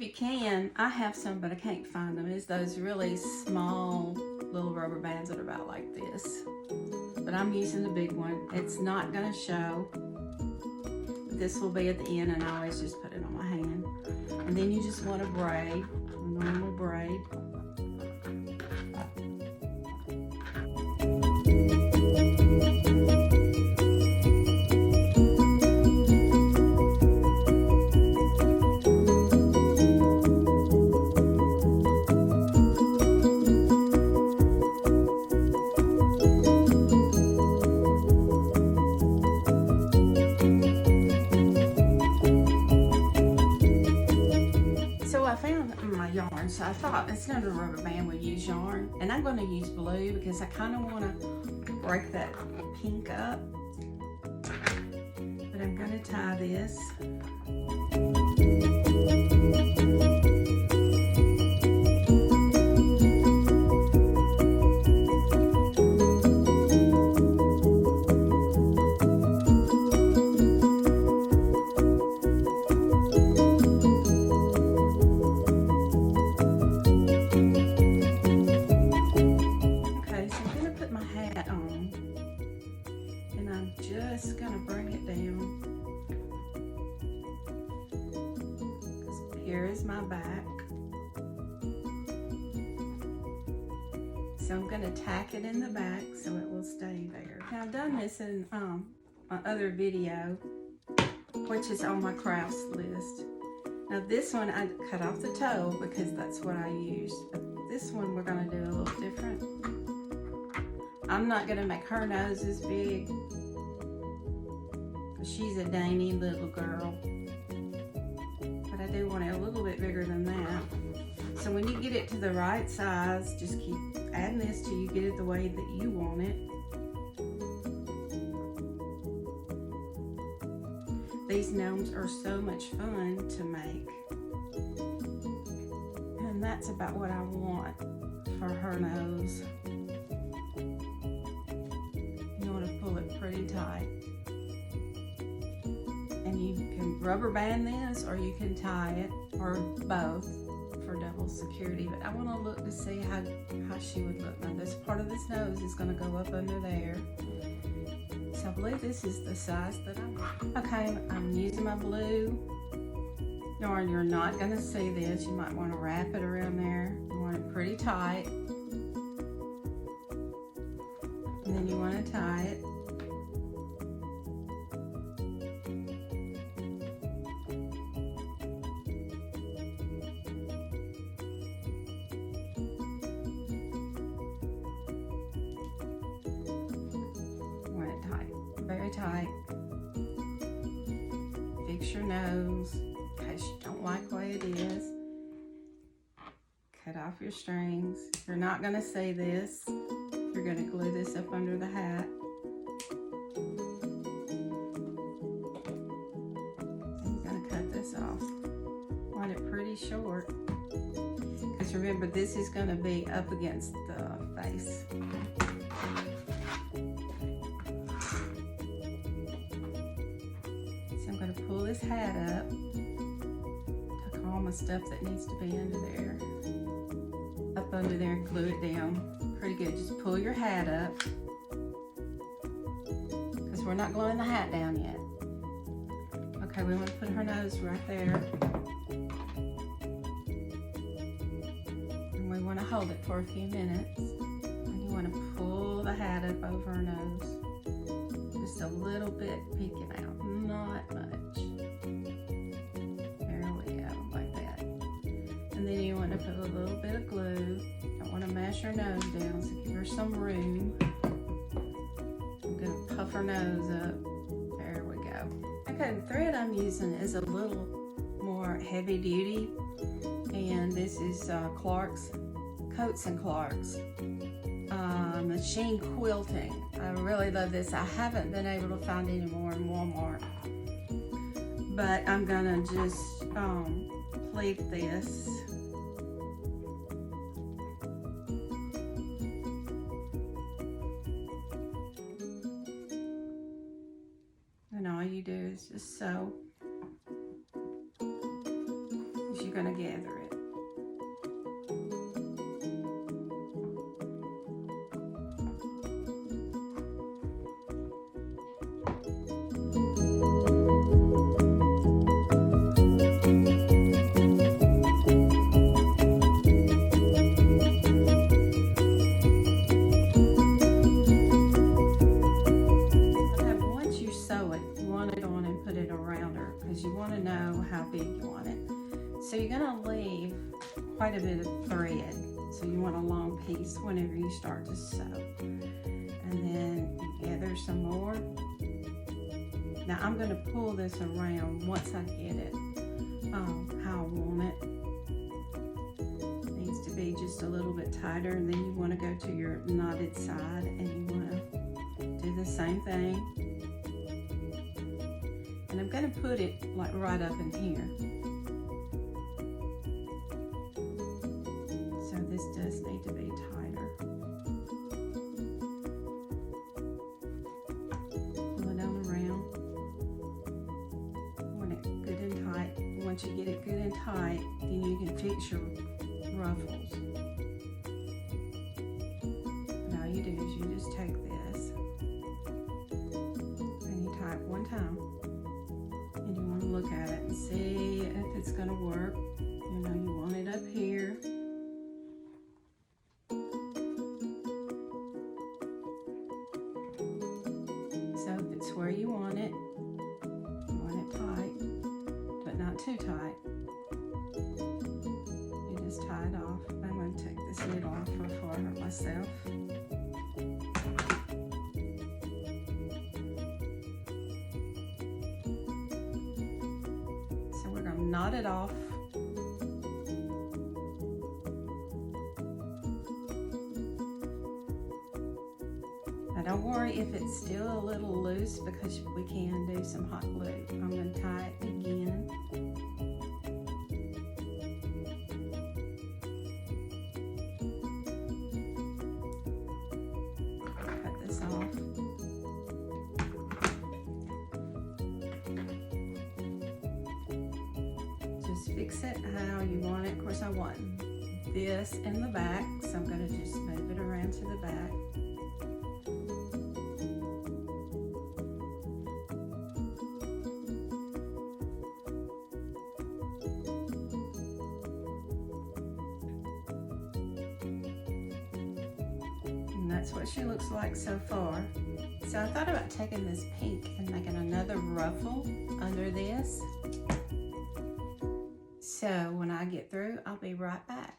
If you can, I have some, but I can't find them. It's those really small little rubber bands that are about like this. But I'm using the big one. It's not gonna show. This will be at the end, and I always just put it on my hand. And then you just want to braid, a normal braid. Yarn, so I thought instead of a rubber band we'd use yarn, and I'm going to use blue because I kind of want to break that pink up, but I'm going to tie this. Just gonna bring it down, because here is my back. So I'm gonna tack it in the back so it will stay there. Now I've done this in my other video, which is on my crafts list. Now this one I cut off the toe because that's what I used. But this one we're gonna do a little different. I'm not gonna make her nose as big. She's a dainty little girl, but I do want it a little bit bigger than that. So when you get it to the right size, just keep adding this till you get it the way that you want it. These gnomes are so much fun to make, and that's about what I want for her nose. You want to pull it pretty tight. And you can rubber band this, or you can tie it, or both for double security. But I want to look to see how she would look. Now this part of this nose is going to go up under there. So I believe this is the size that I want. Okay, I'm using my blue yarn. You're not going to see this. You might want to wrap it around there. You want it pretty tight. And then you want to tie it. Very tight. Fix your nose in case you don't like the way it is. Cut off your strings. You're not going to see this. You're going to glue this up under the hat. And you're going to cut this off. Want it pretty short. Because remember, this is going to be up against the face. I'm going to pull this hat up, tuck all my stuff that needs to be under there, up under there, and glue it down pretty good. Just pull your hat up, because we're not gluing the hat down yet. Okay, we want to put her nose right there, and we want to hold it for a few minutes, and you want to pull the hat up over her nose, just a little bit peeking out. Not much. There we go, like that. And then you want to put a little bit of glue. Don't want to mash her nose down, so give her some room. I'm going to puff her nose up. There we go. Okay, the thread I'm using is a little more heavy duty, and this is Clark's, Coats and Clark's machine quilting. I really love this. I haven't been able to find any more in Walmart, but I'm gonna just pleat this. And all you do is just sew. As you going to gather it. You want to know how big you want it. So you're going to leave quite a bit of thread. So you want a long piece whenever you start to sew. And then you gather some more. Now I'm going to pull this around once I get it how I want it. It needs to be just a little bit tighter, and then you want to go to your knotted side and you want to do the same thing. And I'm going to put it like right up in here. So this does need to be tighter. Pull it on around. Want it good and tight. Once you get it good and tight, then you can fix your ruffles. And all you do is you just take this and you tie it one time. And you want to look at it and see if it's going to work. You know, you want it up here. So if it's where you want it tight, but not too tight. You just tie it off. I'm going to take this lid off before I hurt myself. Knot it off. Now don't worry if it's still a little loose, because we can do some hot glue. I'm going to tie it again. Cut this off. Fix it how you want it. Of course, I want this in the back, so I'm going to just move it around to the back. And that's what she looks like so far. So I thought about taking this pink and making another ruffle under this. So when I get through, I'll be right back.